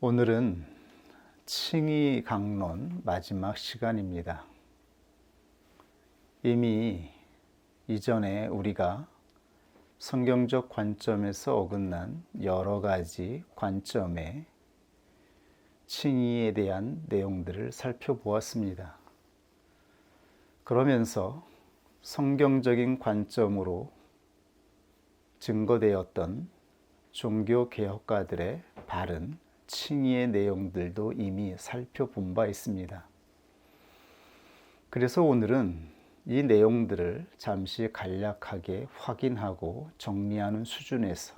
오늘은 칭의 강론 마지막 시간입니다. 이미 이전에 우리가 성경적 관점에서 어긋난 여러 가지 관점의 칭의에 대한 내용들을 살펴보았습니다. 그러면서 성경적인 관점으로 증거되었던 종교 개혁가들의 바른 칭의의 내용들도 이미 살펴본 바 있습니다. 그래서 오늘은 이 내용들을 잠시 간략하게 확인하고 정리하는 수준에서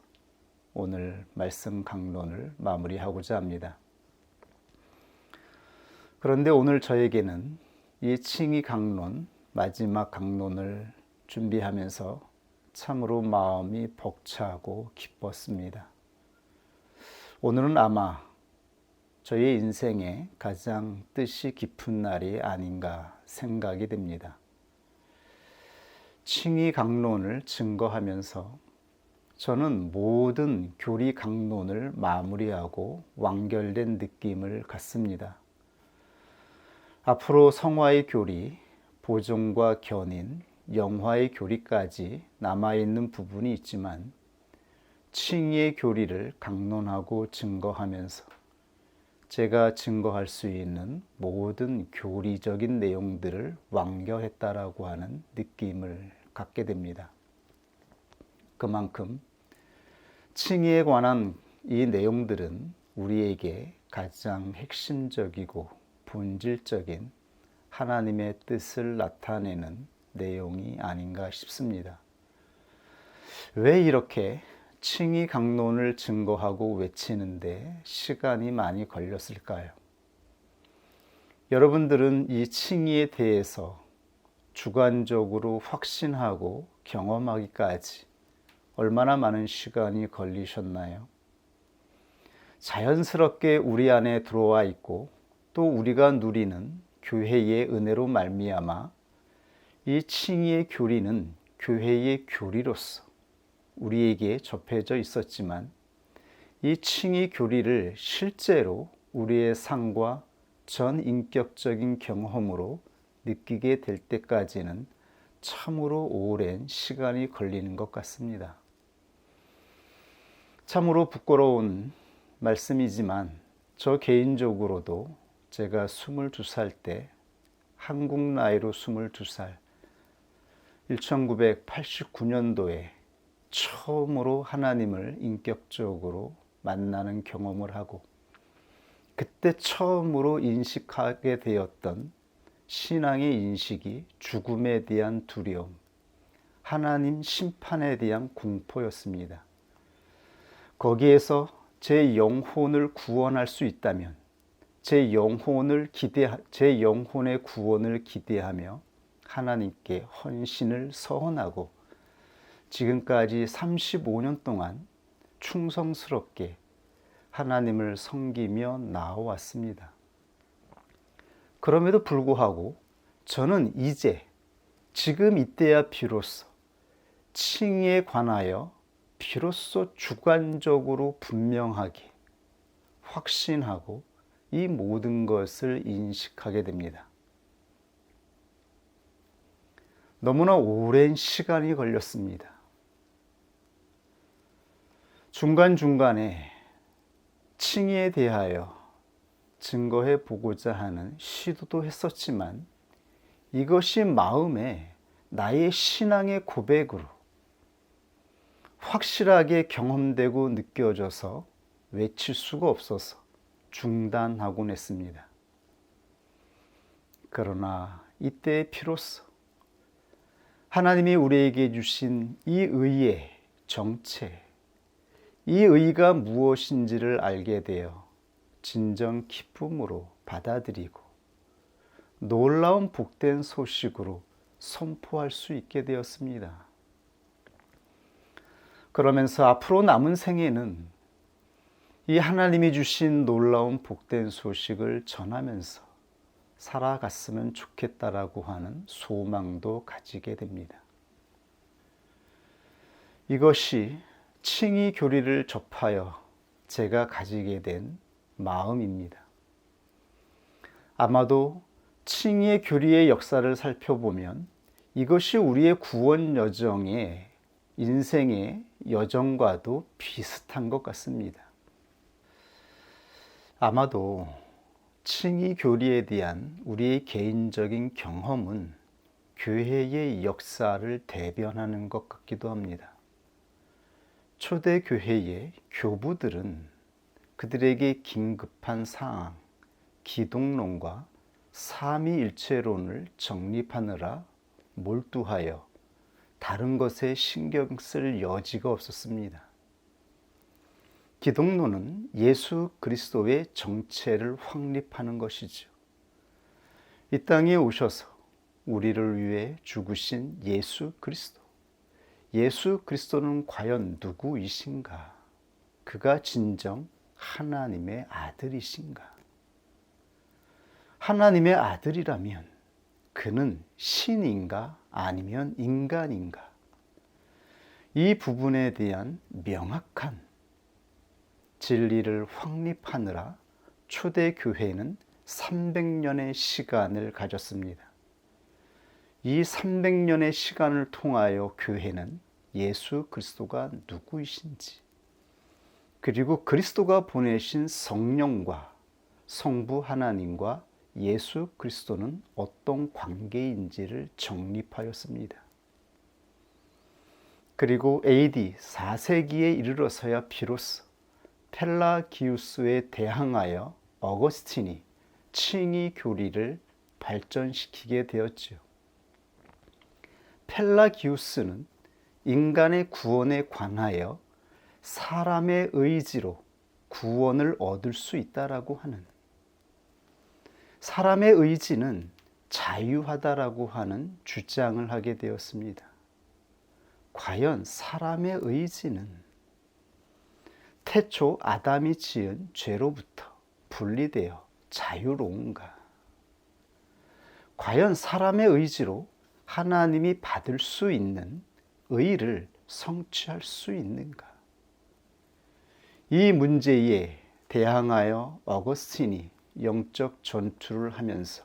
오늘 말씀 강론을 마무리하고자 합니다. 그런데 오늘 저에게는 이 칭의 강론, 마지막 강론을 준비하면서 참으로 마음이 벅차고 기뻤습니다. 오늘은 아마 저의 인생에 가장 뜻이 깊은 날이 아닌가 생각이 됩니다. 칭의 강론을 증거하면서 저는 모든 교리 강론을 마무리하고 완결된 느낌을 갖습니다. 앞으로 성화의 교리, 보존과 견인, 영화의 교리까지 남아있는 부분이 있지만 칭의의 교리를 강론하고 증거하면서 제가 증거할 수 있는 모든 교리적인 내용들을 완결했다라고 하는 느낌을 갖게 됩니다. 그만큼 칭의에 관한 이 내용들은 우리에게 가장 핵심적이고 본질적인 하나님의 뜻을 나타내는 내용이 아닌가 싶습니다. 왜 이렇게 칭의 강론을 증거하고 외치는데 시간이 많이 걸렸을까요? 여러분들은 이 칭의에 대해서 주관적으로 확신하고 경험하기까지 얼마나 많은 시간이 걸리셨나요? 자연스럽게 우리 안에 들어와 있고 또 우리가 누리는 교회의 은혜로 말미암아 이 칭의의 교리는 교회의 교리로서 우리에게 접해져 있었지만 이 칭의 교리를 실제로 우리의 삶과 전인격적인 경험으로 느끼게 될 때까지는 참으로 오랜 시간이 걸리는 것 같습니다. 참으로 부끄러운 말씀이지만 저 개인적으로도 제가 22살 때 한국 나이로 22살 1989년도에 처음으로 하나님을 인격적으로 만나는 경험을 하고 그때 처음으로 인식하게 되었던 신앙의 인식이 죽음에 대한 두려움, 하나님 심판에 대한 공포였습니다. 거기에서 제 영혼을 구원할 수 있다면 제 영혼의 구원을 기대하며 하나님께 헌신을 서원하고 지금까지 35년 동안 충성스럽게 하나님을 섬기며 나아왔습니다. 그럼에도 불구하고 저는 지금 이때야 비로소 칭의에 관하여 비로소 주관적으로 분명하게 확신하고 이 모든 것을 인식하게 됩니다. 너무나 오랜 시간이 걸렸습니다. 중간중간에 칭의에 대하여 증거해 보고자 하는 시도도 했었지만 이것이 마음에 나의 신앙의 고백으로 확실하게 경험되고 느껴져서 외칠 수가 없어서 중단하곤 했습니다. 그러나 이때의 피로써 하나님이 우리에게 주신 이 의의 정체, 이 의가 무엇인지를 알게 되어 진정 기쁨으로 받아들이고 놀라운 복된 소식으로 선포할 수 있게 되었습니다. 그러면서 앞으로 남은 생애는 이 하나님이 주신 놀라운 복된 소식을 전하면서 살아갔으면 좋겠다라고 하는 소망도 가지게 됩니다. 이것이 칭의 교리를 접하여 제가 가지게 된 마음입니다. 아마도 칭의의 교리의 역사를 살펴보면 이것이 우리의 구원 여정의 인생의 여정과도 비슷한 것 같습니다. 아마도 칭의 교리에 대한 우리의 개인적인 경험은 교회의 역사를 대변하는 것 같기도 합니다. 초대 교회의 교부들은 그들에게 긴급한 상황, 기독론과 삼위일체론을 정립하느라 몰두하여 다른 것에 신경 쓸 여지가 없었습니다. 기독론은 예수 그리스도의 정체를 확립하는 것이죠. 이 땅에 오셔서 우리를 위해 죽으신 예수 그리스도. 예수 그리스도는 과연 누구이신가? 그가 진정 하나님의 아들이신가? 하나님의 아들이라면 그는 신인가 아니면 인간인가? 이 부분에 대한 명확한 진리를 확립하느라 초대교회는 300년의 시간을 가졌습니다. 이 300년의 시간을 통하여 교회는 예수 그리스도가 누구이신지, 그리고 그리스도가 보내신 성령과 성부 하나님과 예수 그리스도는 어떤 관계인지를 정립하였습니다. 그리고 AD 4세기에 이르러서야 비로소 펠라기우스에 대항하여 어거스틴이 칭의 교리를 발전시키게 되었죠. 펠라기우스는 인간의 구원에 관하여 사람의 의지로 구원을 얻을 수 있다라고 하는, 사람의 의지는 자유하다라고 하는 주장을 하게 되었습니다. 과연 사람의 의지는 태초 아담이 지은 죄로부터 분리되어 자유로운가? 과연 사람의 의지로 하나님이 받을 수 있는 의를 성취할 수 있는가? 이 문제에 대항하여 어거스틴이 영적 전투를 하면서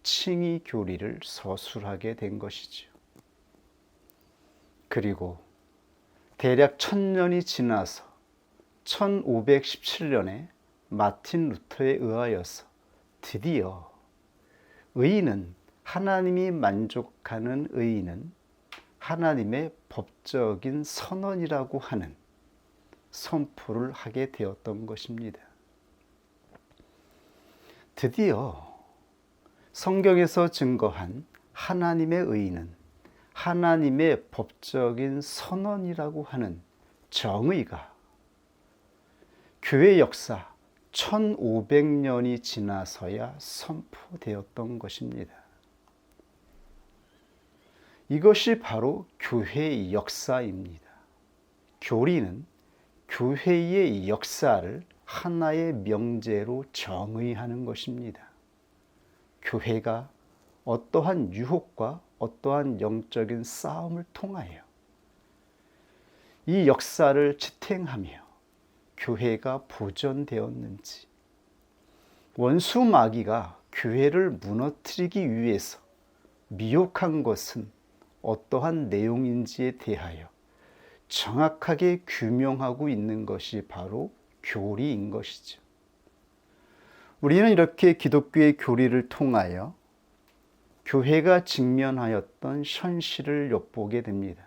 칭의 교리를 서술하게 된 것이죠. 그리고 대략 1000년이 지나서 1517년에 마틴 루터에 의하여서 드디어 의인은, 하나님이 만족하는 의인은 하나님의 법적인 선언이라고 하는 선포를 하게 되었던 것입니다. 드디어 성경에서 증거한 하나님의 의인은 하나님의 법적인 선언이라고 하는 정의가 교회 역사 1500년이 지나서야 선포되었던 것입니다. 이것이 바로 교회의 역사입니다. 교리는 교회의 역사를 하나의 명제로 정의하는 것입니다. 교회가 어떠한 유혹과 어떠한 영적인 싸움을 통하여 이 역사를 지탱하며 교회가 보존되었는지, 원수 마귀가 교회를 무너뜨리기 위해서 미혹한 것은 어떠한 내용인지에 대하여 정확하게 규명하고 있는 것이 바로 교리인 것이죠. 우리는 이렇게 기독교의 교리를 통하여 교회가 직면하였던 현실을 엿보게 됩니다.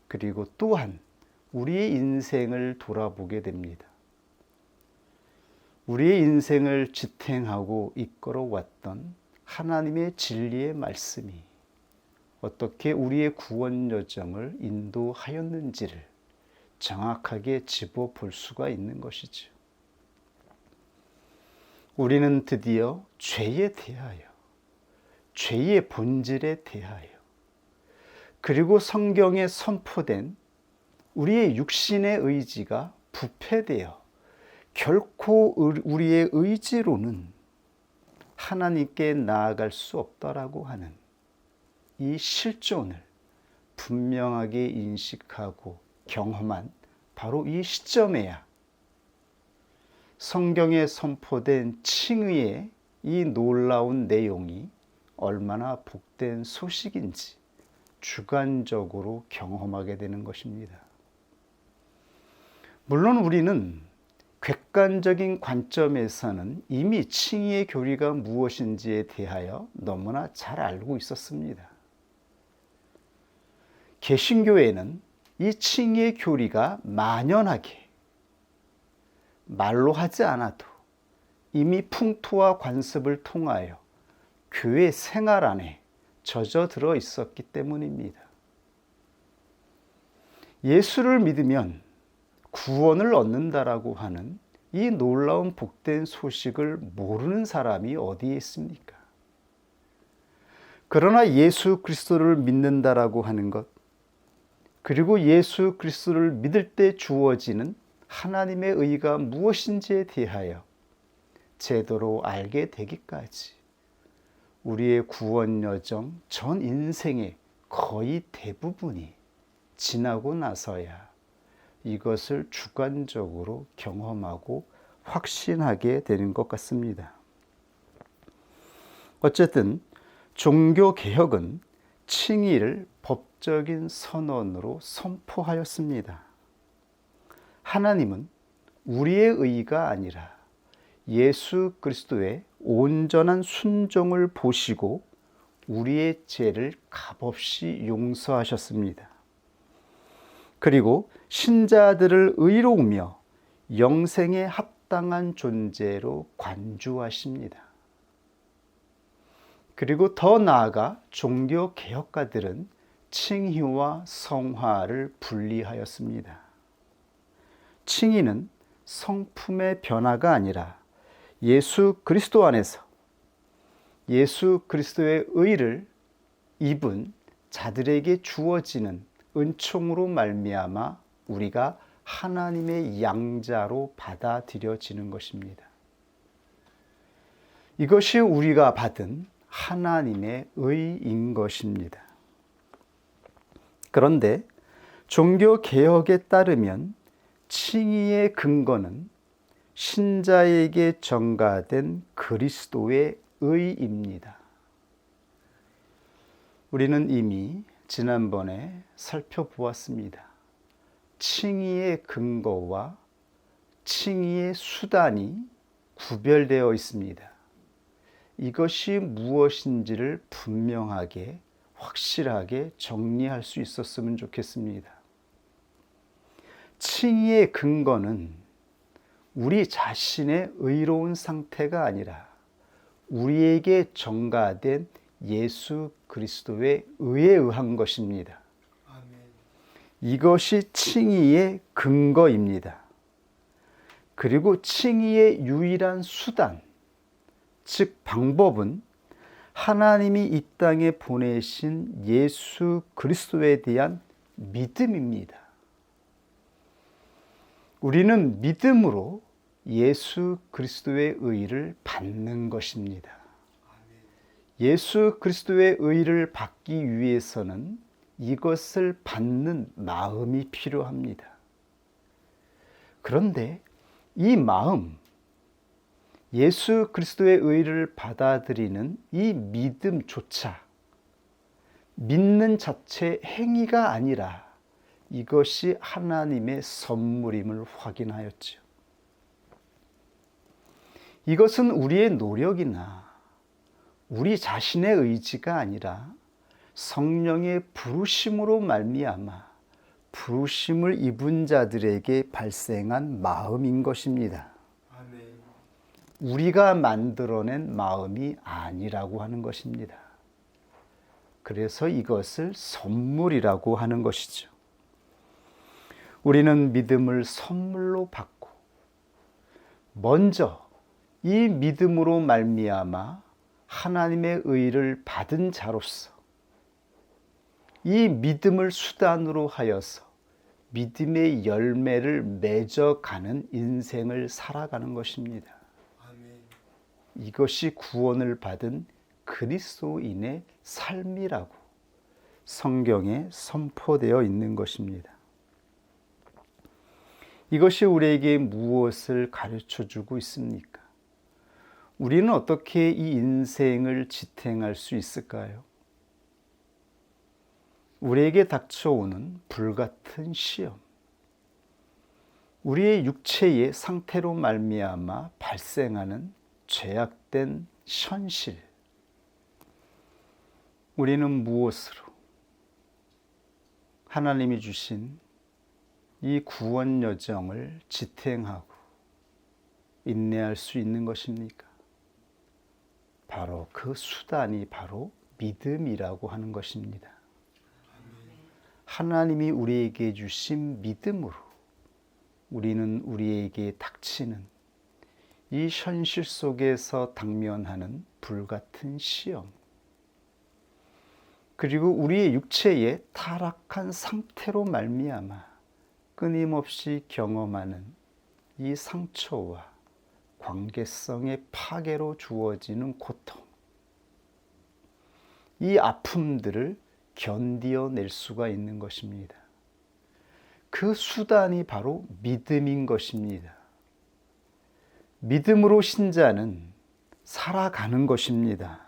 그리고 또한 우리의 인생을 돌아보게 됩니다. 우리의 인생을 지탱하고 이끌어왔던 하나님의 진리의 말씀이 어떻게 우리의 구원 여정을 인도하였는지를 정확하게 짚어볼 수가 있는 것이죠. 우리는 드디어 죄에 대하여, 죄의 본질에 대하여, 그리고 성경에 선포된 우리의 육신의 의지가 부패되어 결코 우리의 의지로는 하나님께 나아갈 수 없다라고 하는 이 실존을 분명하게 인식하고 경험한 바로 이 시점에야 성경에 선포된 칭의의 이 놀라운 내용이 얼마나 복된 소식인지 주관적으로 경험하게 되는 것입니다. 물론 우리는 객관적인 관점에서는 이미 칭의의 교리가 무엇인지에 대하여 너무나 잘 알고 있었습니다. 개신교에는 이 칭의의 교리가 만연하게 말로 하지 않아도 이미 풍토와 관습을 통하여 교회 생활 안에 젖어들어 있었기 때문입니다. 예수를 믿으면 구원을 얻는다라고 하는 이 놀라운 복된 소식을 모르는 사람이 어디에 있습니까? 그러나 예수 그리스도를 믿는다라고 하는 것, 그리고 예수 그리스도를 믿을 때 주어지는 하나님의 의가 무엇인지에 대하여 제대로 알게 되기까지 우리의 구원 여정 전 인생의 거의 대부분이 지나고 나서야 이것을 주관적으로 경험하고 확신하게 되는 것 같습니다. 어쨌든 종교개혁은 칭의를 법적인 선언으로 선포하였습니다. 하나님은 우리의 의가 아니라 예수 그리스도의 온전한 순종을 보시고 우리의 죄를 값없이 용서하셨습니다. 그리고 신자들을 의로우며 영생에 합당한 존재로 관주하십니다. 그리고 더 나아가 종교개혁가들은 칭의와 성화를 분리하였습니다. 칭의는 성품의 변화가 아니라 예수 그리스도 안에서 예수 그리스도의 의를 입은 자들에게 주어지는 은총으로 말미암아 우리가 하나님의 양자로 받아들여지는 것입니다. 이것이 우리가 받은 하나님의 의인 것입니다. 그런데 종교개혁에 따르면 칭의의 근거는 신자에게 전가된 그리스도의 의입니다. 우리는 이미 지난번에 살펴보았습니다. 칭의의 근거와 칭의의 수단이 구별되어 있습니다. 이것이 무엇인지를 분명하게 확실하게 정리할 수 있었으면 좋겠습니다. 칭의의 근거는 우리 자신의 의로운 상태가 아니라 우리에게 전가된 예수 그리스도의 의에 의한 것입니다. 아멘. 이것이 칭의의 근거입니다. 그리고 칭의의 유일한 수단, 즉 방법은 하나님이 이 땅에 보내신 예수 그리스도에 대한 믿음입니다. 우리는 믿음으로 예수 그리스도의 의를 받는 것입니다. 예수 그리스도의 의를 받기 위해서는 이것을 받는 마음이 필요합니다. 그런데 이 마음, 예수 그리스도의 의를 받아들이는 이 믿음조차 믿는 자체 행위가 아니라 이것이 하나님의 선물임을 확인하였죠. 이것은 우리의 노력이나 우리 자신의 의지가 아니라 성령의 부르심으로 말미암아 부르심을 입은 자들에게 발생한 마음인 것입니다. 아멘. 우리가 만들어낸 마음이 아니라고 하는 것입니다. 그래서 이것을 선물이라고 하는 것이죠. 우리는 믿음을 선물로 받고 먼저 이 믿음으로 말미암아 하나님의 의를 받은 자로서 이 믿음을 수단으로 하여서 믿음의 열매를 맺어가는 인생을 살아가는 것입니다. 아멘. 이것이 구원을 받은 그리스도인의 삶이라고 성경에 선포되어 있는 것입니다. 이것이 우리에게 무엇을 가르쳐 주고 있습니까? 우리는 어떻게 이 인생을 지탱할 수 있을까요? 우리에게 닥쳐오는 불같은 시험, 우리의 육체의 상태로 말미암아 발생하는 죄악된 현실, 우리는 무엇으로 하나님이 주신 이 구원 여정을 지탱하고 인내할 수 있는 것입니까? 바로 그 수단이 바로 믿음이라고 하는 것입니다. 하나님이 우리에게 주신 믿음으로 우리는 우리에게 닥치는 이 현실 속에서 당면하는 불같은 시험, 그리고 우리의 육체의 타락한 상태로 말미암아 끊임없이 경험하는 이 상처와 관계성의 파괴로 주어지는 고통, 이 아픔들을 견디어낼 수가 있는 것입니다. 그 수단이 바로 믿음인 것입니다. 믿음으로 신자는 살아가는 것입니다.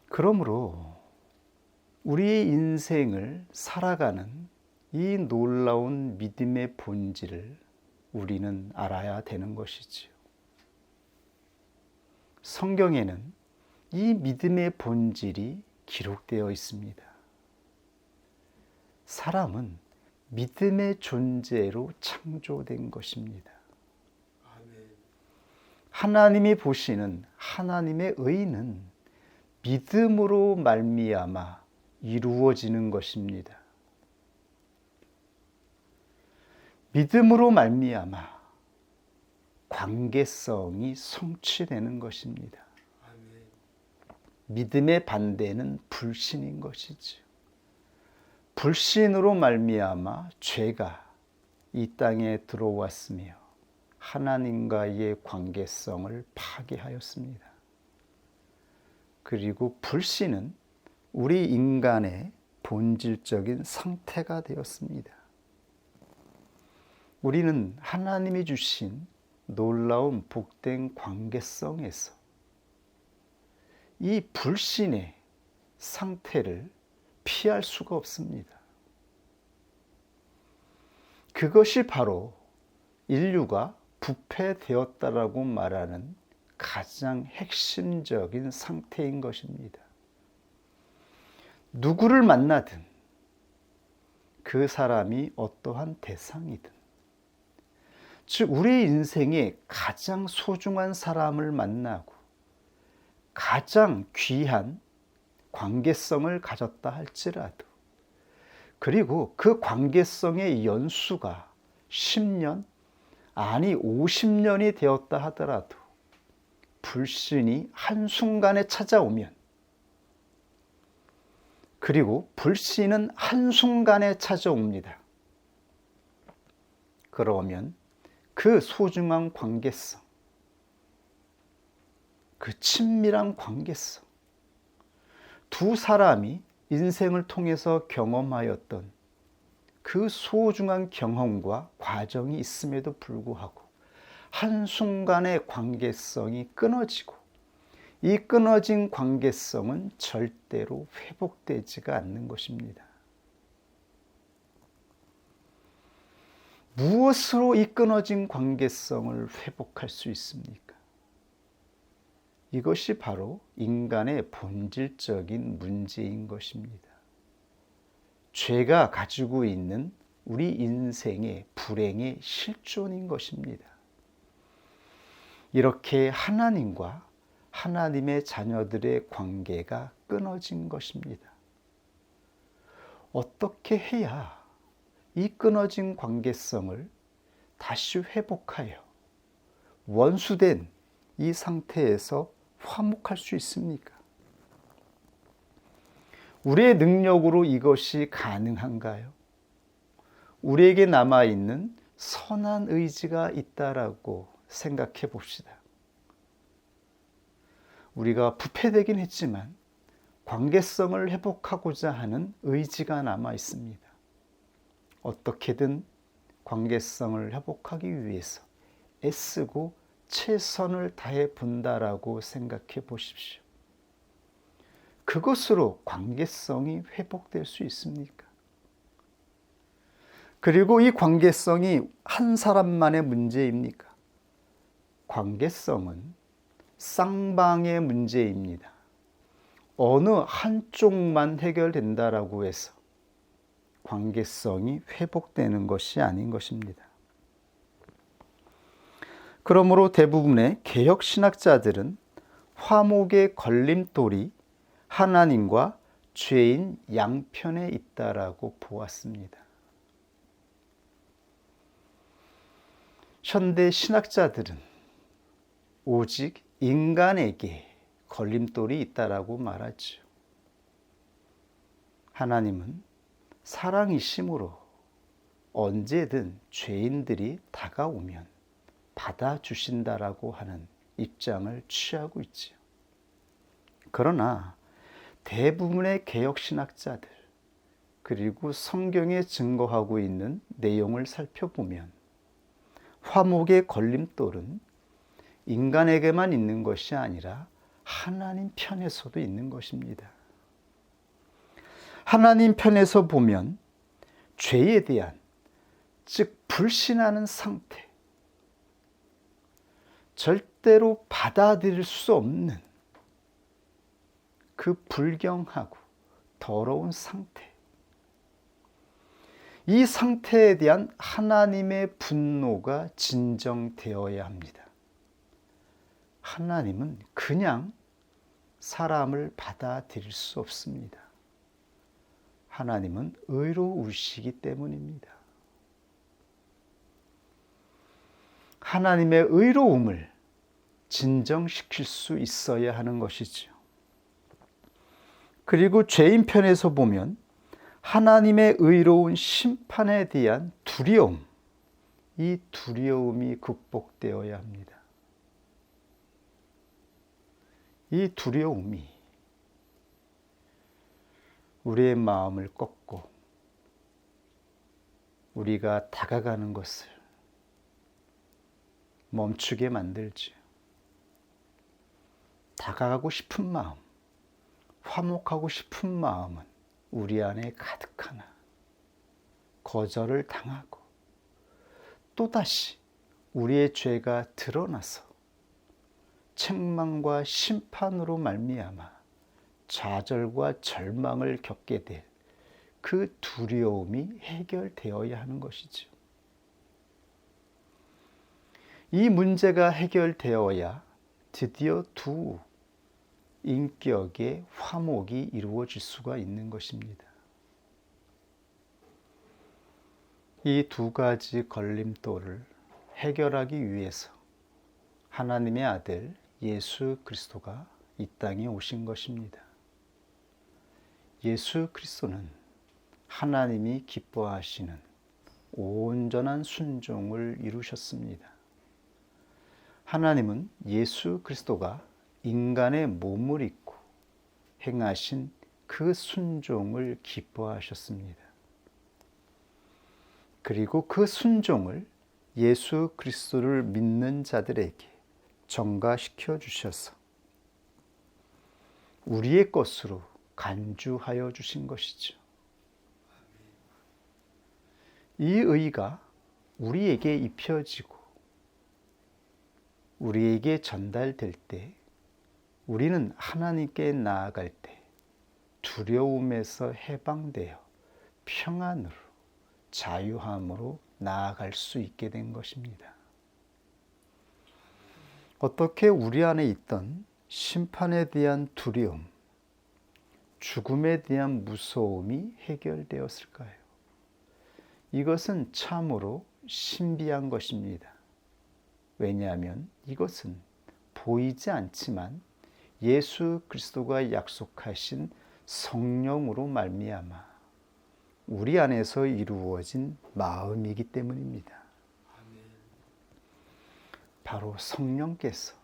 그러므로 우리의 인생을 살아가는 이 놀라운 믿음의 본질을 우리는 알아야 되는 것이지요. 성경에는 이 믿음의 본질이 기록되어 있습니다. 사람은 믿음의 존재로 창조된 것입니다. 하나님이 보시는 하나님의 의는 믿음으로 말미암아 이루어지는 것입니다. 믿음으로 말미암아 관계성이 성취되는 것입니다. 믿음의 반대는 불신인 것이지요. 불신으로 말미암아 죄가 이 땅에 들어왔으며 하나님과의 관계성을 파괴하였습니다. 그리고 불신은 우리 인간의 본질적인 상태가 되었습니다. 우리는 하나님이 주신 놀라운 복된 관계성에서 이 불신의 상태를 피할 수가 없습니다. 그것이 바로 인류가 부패되었다라고 말하는 가장 핵심적인 상태인 것입니다. 누구를 만나든 그 사람이 어떠한 대상이든, 즉 우리 인생에 가장 소중한 사람을 만나고 가장 귀한 관계성을 가졌다 할지라도, 그리고 그 관계성의 연수가 10년, 아니 50년이 되었다 하더라도 불신이 한순간에 찾아오면, 그리고 불신은 한순간에 찾아옵니다. 그러면 그 소중한 관계성, 그 친밀한 관계성, 두 사람이 인생을 통해서 경험하였던 그 소중한 경험과 과정이 있음에도 불구하고 한순간에 관계성이 끊어지고, 이 끊어진 관계성은 절대로 회복되지가 않는 것입니다. 무엇으로 이 끊어진 관계성을 회복할 수 있습니까? 이것이 바로 인간의 본질적인 문제인 것입니다. 죄가 가지고 있는 우리 인생의 불행의 실존인 것입니다. 이렇게 하나님과 하나님의 자녀들의 관계가 끊어진 것입니다. 어떻게 해야 이 끊어진 관계성을 다시 회복하여 원수된 이 상태에서 화목할 수 있습니까? 우리의 능력으로 이것이 가능한가요? 우리에게 남아있는 선한 의지가 있다라고 생각해 봅시다. 우리가 부패되긴 했지만 관계성을 회복하고자 하는 의지가 남아 있습니다. 어떻게든 관계성을 회복하기 위해서 애쓰고 최선을 다해 본다라고 생각해 보십시오. 그것으로 관계성이 회복될 수 있습니까? 그리고 이 관계성이 한 사람만의 문제입니까? 관계성은 쌍방의 문제입니다. 어느 한쪽만 해결된다라고 해서 관계성이 회복되는 것이 아닌 것입니다. 그러므로 대부분의 개혁 신학자들은 화목의 걸림돌이 하나님과 죄인 양편에 있다라고 보았습니다. 현대 신학자들은 오직 인간에게 걸림돌이 있다라고 말하죠. 하나님은 사랑이심으로 언제든 죄인들이 다가오면 받아주신다라고 하는 입장을 취하고 있지요. 그러나 대부분의 개혁신학자들 그리고 성경에 증거하고 있는 내용을 살펴보면 화목의 걸림돌은 인간에게만 있는 것이 아니라 하나님 편에서도 있는 것입니다. 하나님 편에서 보면 죄에 대한, 즉 불신하는 상태, 절대로 받아들일 수 없는 그 불경하고 더러운 상태, 이 상태에 대한 하나님의 분노가 진정되어야 합니다. 하나님은 그냥 사람을 받아들일 수 없습니다. 하나님은 의로우시기 때문입니다. 하나님의 의로움을 진정시킬 수 있어야 하는 것이죠. 그리고 죄인 편에서 보면 하나님의 의로운 심판에 대한 두려움, 이 두려움이 극복되어야 합니다. 이 두려움이 우리의 마음을 꺾고 우리가 다가가는 것을 멈추게 만들지. 다가가고 싶은 마음, 화목하고 싶은 마음은 우리 안에 가득하나 거절을 당하고 또다시 우리의 죄가 드러나서 책망과 심판으로 말미암아 좌절과 절망을 겪게 될 그 두려움이 해결되어야 하는 것이죠. 이 문제가 해결되어야 드디어 두 인격의 화목이 이루어질 수가 있는 것입니다. 이 두 가지 걸림돌을 해결하기 위해서 하나님의 아들 예수 그리스도가 이 땅에 오신 것입니다. 예수 그리스도는 하나님이 기뻐하시는 온전한 순종을 이루셨습니다. 하나님은 예수 그리스도가 인간의 몸을 입고 행하신 그 순종을 기뻐하셨습니다. 그리고 그 순종을 예수 그리스도를 믿는 자들에게 전가시켜 주셔서 우리의 것으로 간주하여 주신 것이죠. 이 의가 우리에게 입혀지고 우리에게 전달될 때 우리는 하나님께 나아갈 때 두려움에서 해방되어 평안으로 자유함으로 나아갈 수 있게 된 것입니다. 어떻게 우리 안에 있던 심판에 대한 두려움, 죽음에 대한 무서움이 해결되었을까요? 이것은 참으로 신비한 것입니다. 왜냐하면 이것은 보이지 않지만 예수 그리스도가 약속하신 성령으로 말미암아 우리 안에서 이루어진 마음이기 때문입니다. 바로 성령께서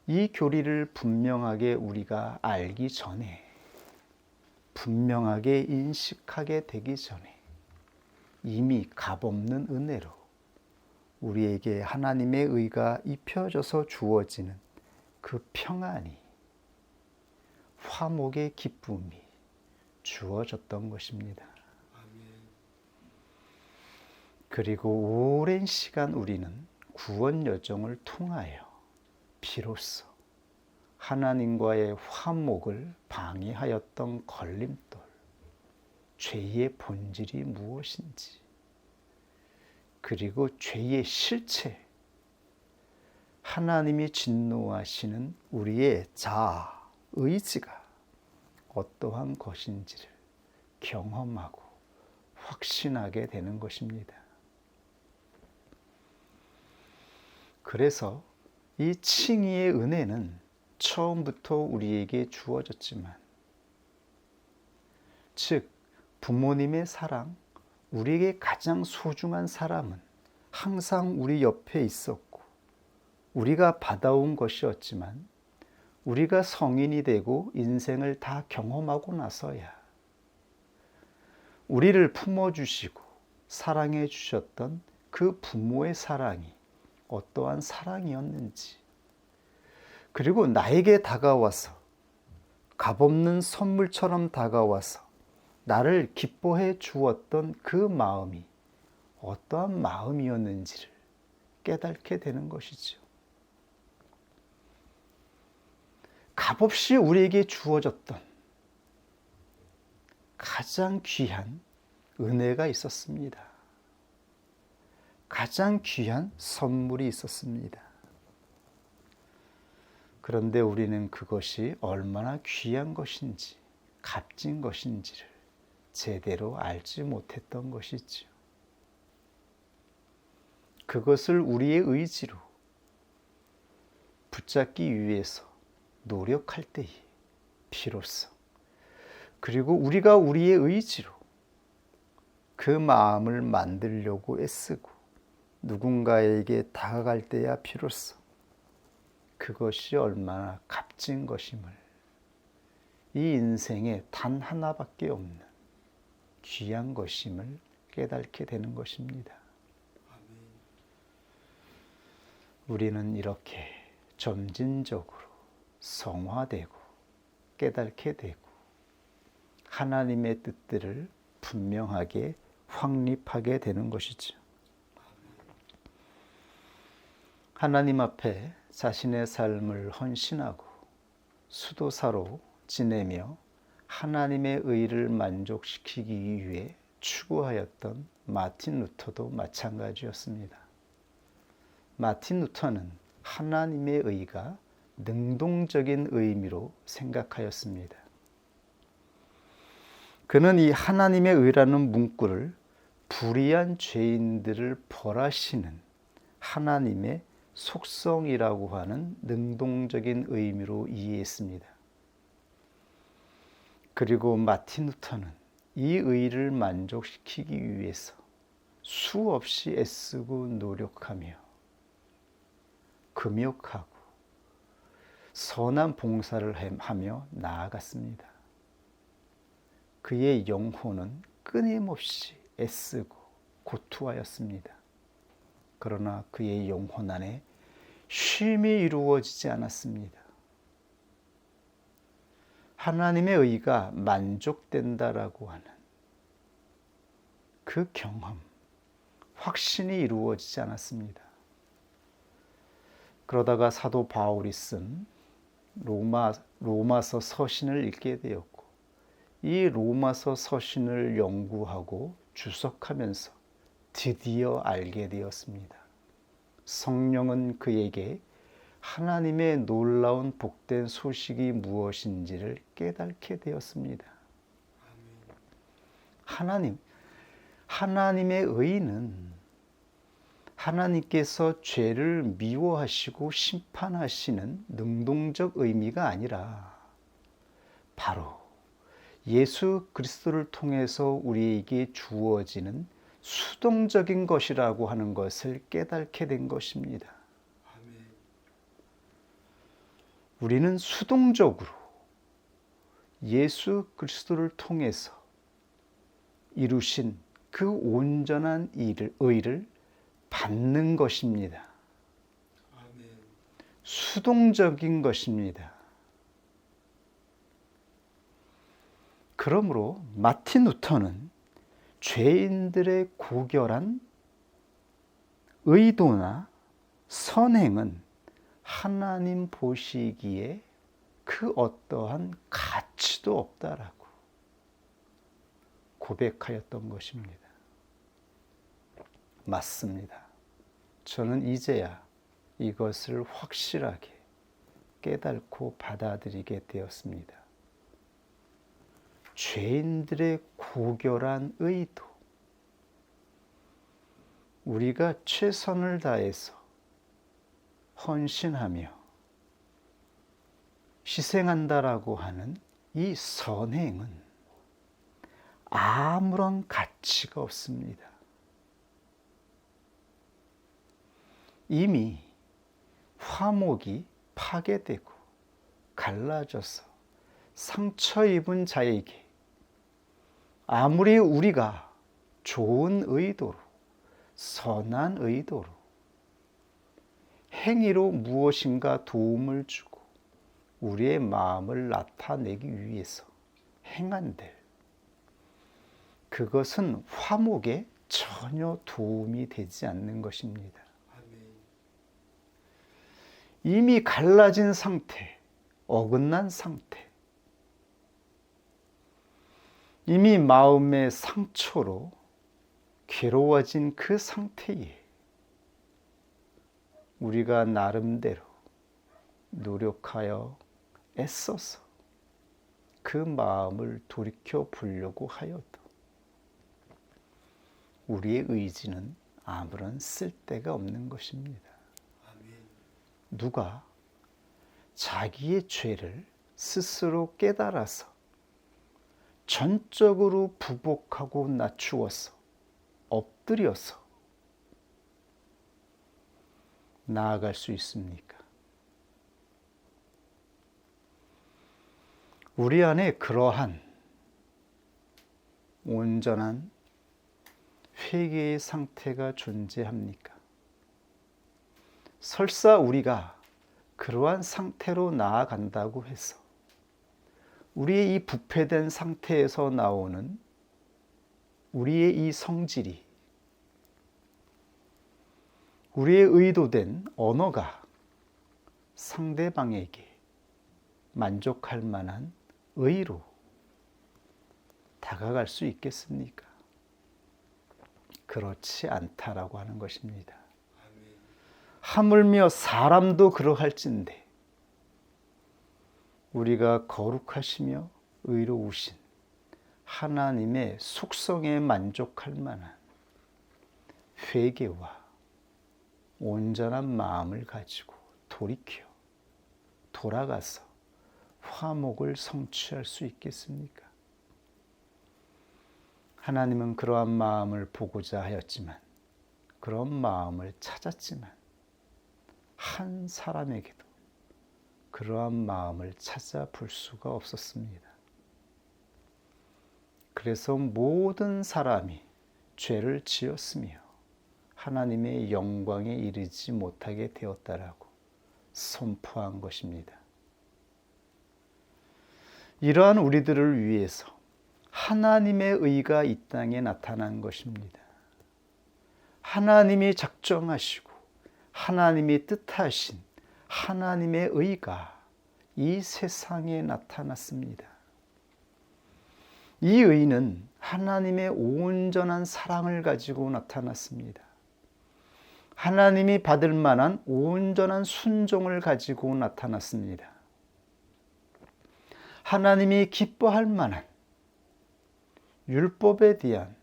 이 교리를 분명하게 우리가 알기 전에, 분명하게 인식하게 되기 전에 이미 값없는 은혜로 우리에게 하나님의 의가 입혀져서 주어지는 그 평안이, 화목의 기쁨이 주어졌던 것입니다. 그리고 오랜 시간 우리는 구원 여정을 통하여 비로소 하나님과의 화목을 방해하였던 걸림돌, 죄의 본질이 무엇인지, 그리고 죄의 실체, 하나님이 진노하시는 우리의 자아, 의지가 어떠한 것인지를 경험하고 확신하게 되는 것입니다. 그래서 이 칭의의 은혜는 처음부터 우리에게 주어졌지만, 즉 부모님의 사랑, 우리에게 가장 소중한 사람은 항상 우리 옆에 있었고 우리가 받아온 것이었지만, 우리가 성인이 되고 인생을 다 경험하고 나서야 우리를 품어주시고 사랑해 주셨던 그 부모의 사랑이 어떠한 사랑이었는지, 그리고 나에게 다가와서 값없는 선물처럼 다가와서 나를 기뻐해 주었던 그 마음이 어떠한 마음이었는지를 깨닫게 되는 것이죠. 값없이 우리에게 주어졌던 가장 귀한 은혜가 있었습니다. 가장 귀한 선물이 있었습니다. 그런데 우리는 그것이 얼마나 귀한 것인지, 값진 것인지를 제대로 알지 못했던 것이지요. 그것을 우리의 의지로 붙잡기 위해서 노력할 때에 비로소, 그리고 우리가 우리의 의지로 그 마음을 만들려고 애쓰고 누군가에게 다가갈 때야 비로소 그것이 얼마나 값진 것임을, 이 인생에 단 하나밖에 없는 귀한 것임을 깨닫게 되는 것입니다. 우리는 이렇게 점진적으로 성화되고 깨닫게 되고 하나님의 뜻들을 분명하게 확립하게 되는 것이죠. 하나님 앞에 자신의 삶을 헌신하고 수도사로 지내며 하나님의 의를 만족시키기 위해 추구하였던 마틴 루터도 마찬가지였습니다. 마틴 루터는 하나님의 의가 능동적인 의미로 생각하였습니다. 그는 이 하나님의 의라는 문구를 불의한 죄인들을 벌하시는 하나님의 속성이라고 하는 능동적인 의미로 이해했습니다. 그리고 마틴 루터는 이 의를 만족시키기 위해서 수없이 애쓰고 노력하며 금욕하고 선한 봉사를 하며 나아갔습니다. 그의 영혼은 끊임없이 애쓰고 고투하였습니다. 그러나 그의 영혼 안에 쉼이 이루어지지 않았습니다. 하나님의 의가 만족된다라고 하는 그 경험, 확신이 이루어지지 않았습니다. 그러다가 사도 바울이 쓴 로마서 서신을 읽게 되었고, 이 로마서 서신을 연구하고 주석하면서 드디어 알게 되었습니다. 성령은 그에게 하나님의 놀라운 복된 소식이 무엇인지를 깨닫게 되었습니다. 하나님의 의는 하나님께서 죄를 미워하시고 심판하시는 능동적 의미가 아니라 바로 예수 그리스도를 통해서 우리에게 주어지는 수동적인 것이라고 하는 것을 깨닫게 된 것입니다. 우리는 수동적으로 예수 그리스도를 통해서 이루신 그 온전한 의를 받는 것입니다. 아멘. 수동적인 것입니다. 그러므로 마틴 루터는 죄인들의 고결한 의도나 선행은 하나님 보시기에 그 어떠한 가치도 없다라고 고백하였던 것입니다. 맞습니다. 저는 이제야 이것을 확실하게 깨닫고 받아들이게 되었습니다. 죄인들의 고결한 의도, 우리가 최선을 다해서 헌신하며 희생한다라고 하는 이 선행은 아무런 가치가 없습니다. 이미 화목이 파괴되고 갈라져서 상처 입은 자에게 아무리 우리가 좋은 의도로, 선한 의도로, 행위로 무엇인가 도움을 주고 우리의 마음을 나타내기 위해서 행한들, 그것은 화목에 전혀 도움이 되지 않는 것입니다. 이미 갈라진 상태, 어긋난 상태, 이미 마음의 상처로 괴로워진 그 상태에 우리가 나름대로 노력하여 애써서 그 마음을 돌이켜 보려고 하여도 우리의 의지는 아무런 쓸데가 없는 것입니다. 누가 자기의 죄를 스스로 깨달아서 전적으로 부복하고 낮추어서 엎드려서 나아갈 수 있습니까? 우리 안에 그러한 온전한 회개의 상태가 존재합니까? 설사 우리가 그러한 상태로 나아간다고 해서 우리의 이 부패된 상태에서 나오는 우리의 이 성질이, 우리의 의도된 언어가 상대방에게 만족할 만한 의로 다가갈 수 있겠습니까? 그렇지 않다라고 하는 것입니다. 하물며 사람도 그러할진대 우리가 거룩하시며 의로우신 하나님의 속성에 만족할 만한 회개와 온전한 마음을 가지고 돌아가서 화목을 성취할 수 있겠습니까? 하나님은 그러한 마음을 보고자 하였지만, 그런 마음을 찾았지만 한 사람에게도 그러한 마음을 찾아볼 수가 없었습니다. 그래서 모든 사람이 죄를 지었으며 하나님의 영광에 이르지 못하게 되었다라고 선포한 것입니다. 이러한 우리들을 위해서 하나님의 의가 이 땅에 나타난 것입니다. 하나님이 작정하시고 하나님이 뜻하신 하나님의 의가 이 세상에 나타났습니다. 이 의는 하나님의 온전한 사랑을 가지고 나타났습니다. 하나님이 받을 만한 온전한 순종을 가지고 나타났습니다. 하나님이 기뻐할 만한 율법에 대한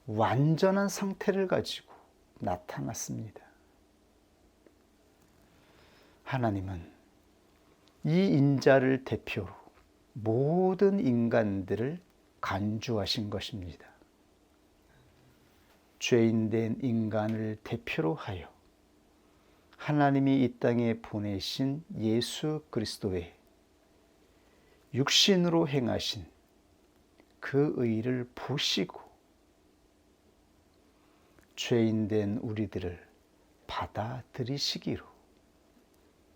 완전한 상태를 가지고 나타났습니다. 하나님은 이 인자를 대표로 모든 인간들을 간주하신 것입니다. 죄인된 인간을 대표로 하여 하나님이 이 땅에 보내신 예수 그리스도의 육신으로 행하신 그 의를 보시고 죄인된 우리들을 받아들이시기로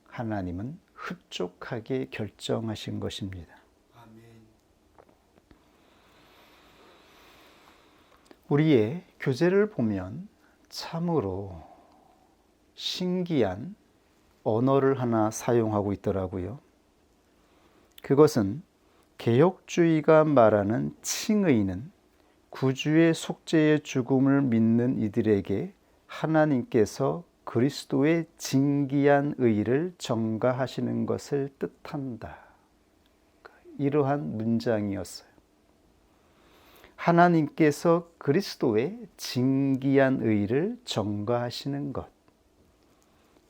하나님은 흡족하게 결정하신 것입니다. 아멘. 우리의 교재를 보면 참으로 신기한 언어를 하나 사용하고 있더라고요. 그것은 개혁주의가 말하는 칭의는 구주의 속죄의 죽음을 믿는 이들에게 하나님께서 그리스도의 진기한 의를 전가하시는 것을 뜻한다. 이러한 문장이었어요. 하나님께서 그리스도의 진기한 의를 전가하시는 것.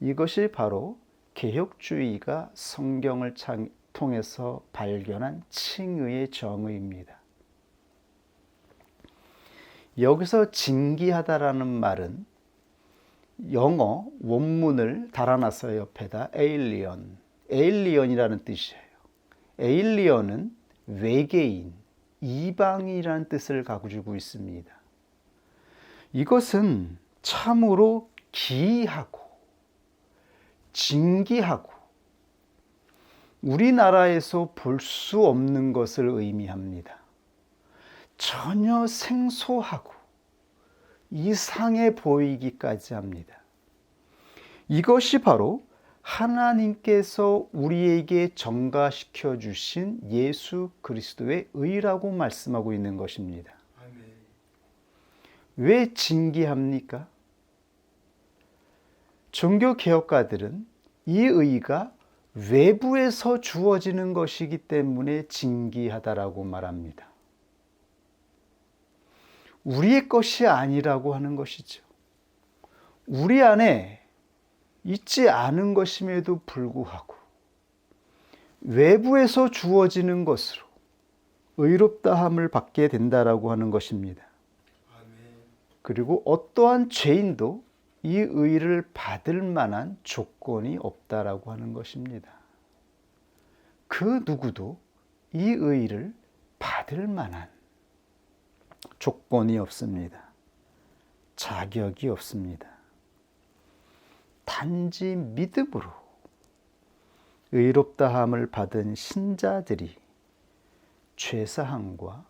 이것이 바로 개혁주의가 성경을 통해서 발견한 칭의의 정의입니다. 여기서 진기하다라는 말은 영어 원문을 달아놨어요. 옆에다 에일리언이라는 뜻이에요. 에일리언은 외계인, 이방인이라는 뜻을 가지고 있습니다. 이것은 참으로 기이하고 진기하고 우리나라에서 볼 수 없는 것을 의미합니다. 전혀 생소하고 이상해 보이기까지 합니다. 이것이 바로 하나님께서 우리에게 전가시켜 주신 예수 그리스도의 의라고 말씀하고 있는 것입니다. 아멘. 왜 진기합니까? 종교개혁가들은 이 의가 외부에서 주어지는 것이기 때문에 진기하다라고 말합니다. 우리의 것이 아니라고 하는 것이죠. 우리 안에 있지 않은 것임에도 불구하고 외부에서 주어지는 것으로 의롭다함을 받게 된다라고 하는 것입니다. 아멘. 그리고 어떠한 죄인도 이 의를 받을 만한 조건이 없다라고 하는 것입니다. 그 누구도 이 의를 받을 만한 조건이 없습니다. 자격이 없습니다. 단지 믿음으로 의롭다함을 받은 신자들이 죄사함과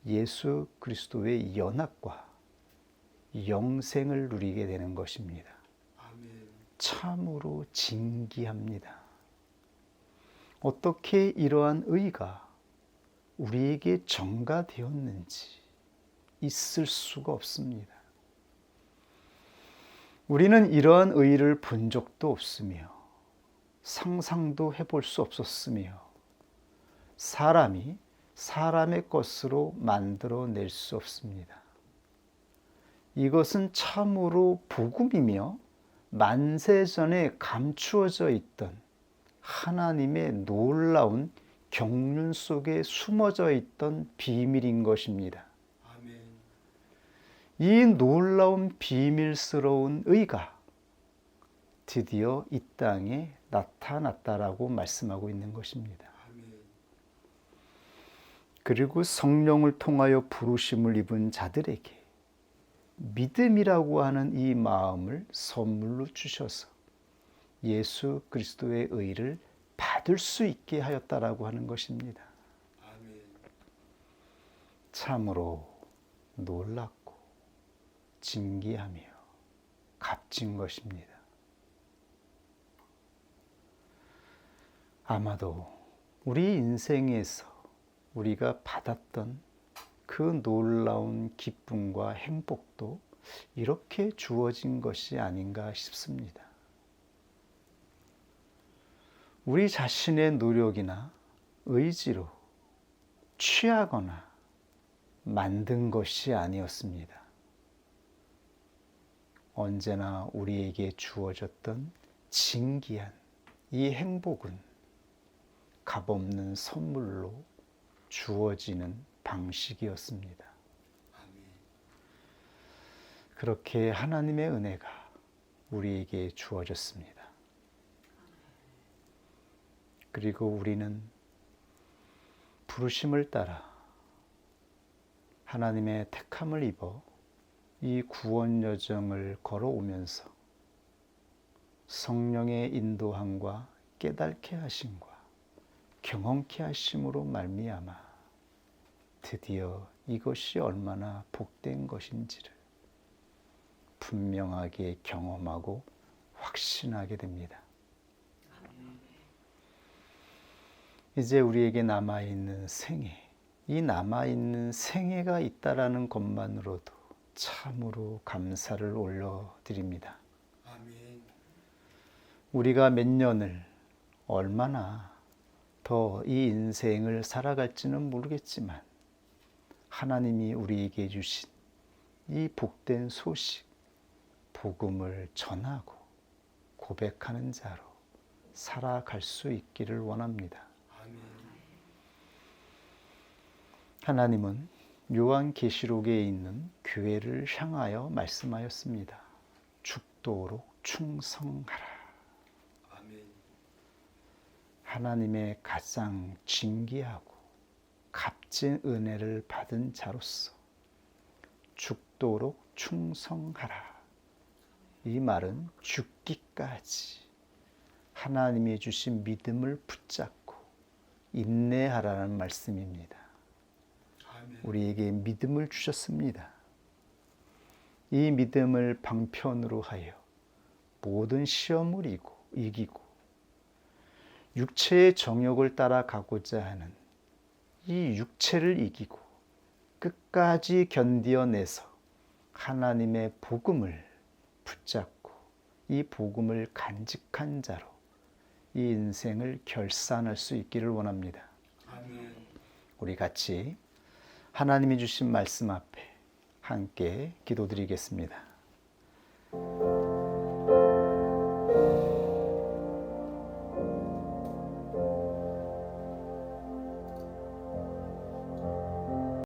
예수 그리스도의 연합과 영생을 누리게 되는 것입니다. 아멘. 참으로 진기합니다. 어떻게 이러한 의가 우리에게 전가되었는지 있을 수가 없습니다. 우리는 이러한 의를 본 적도 없으며 상상도 해볼 수 없었으며 사람이 사람의 것으로 만들어낼 수 없습니다. 이것은 참으로 복음이며 만세전에 감추어져 있던 하나님의 놀라운 경륜 속에 숨어져 있던 비밀인 것입니다. 아멘. 이 놀라운 비밀스러운 의가 드디어 이 땅에 나타났다라고 말씀하고 있는 것입니다. 아멘. 그리고 성령을 통하여 부르심을 입은 자들에게 믿음이라고 하는 이 마음을 선물로 주셔서 예수 그리스도의 의를 받을 수 있게 하였다라고 하는 것입니다. 아멘. 참으로 놀랍고 진기하며 값진 것입니다. 아마도 우리 인생에서 우리가 받았던 그 놀라운 기쁨과 행복도 이렇게 주어진 것이 아닌가 싶습니다. 우리 자신의 노력이나 의지로 취하거나 만든 것이 아니었습니다. 언제나 우리에게 주어졌던 진기한 이 행복은 값없는 선물로 주어지는 방식이었습니다. 아멘. 그렇게 하나님의 은혜가 우리에게 주어졌습니다. 그리고 우리는 부르심을 따라 하나님의 택함을 입어 이 구원 여정을 걸어오면서 성령의 인도함과 깨닫게 하심과 경험케 하심으로 말미암아 드디어 이것이 얼마나 복된 것인지를 분명하게 경험하고 확신하게 됩니다. 이제 우리에게 남아있는 생애, 이 남아있는 생애가 있다라는 것만으로도 참으로 감사를 올려드립니다. 아멘. 우리가 몇 년을 얼마나 더 이 인생을 살아갈지는 모르겠지만 하나님이 우리에게 주신 이 복된 소식, 복음을 전하고 고백하는 자로 살아갈 수 있기를 원합니다. 아멘. 하나님은 요한계시록에 있는 교회를 향하여 말씀하였습니다. 죽도록 충성하라. 아멘. 하나님의 가장 진귀하고 값진 은혜를 받은 자로서 죽도록 충성하라. 이 말은 죽기까지 하나님이 주신 믿음을 붙잡고 인내하라는 말씀입니다. 아멘. 우리에게 믿음을 주셨습니다. 이 믿음을 방편으로 하여 모든 시험을 이기고 육체의 정욕을 따라가고자 하는 이 육체를 이기고 끝까지 견디어내서 하나님의 복음을 붙잡고 이 복음을 간직한 자로 이 인생을 결산할 수 있기를 원합니다. 아멘. 우리 같이 하나님이 주신 말씀 앞에 함께 기도드리겠습니다.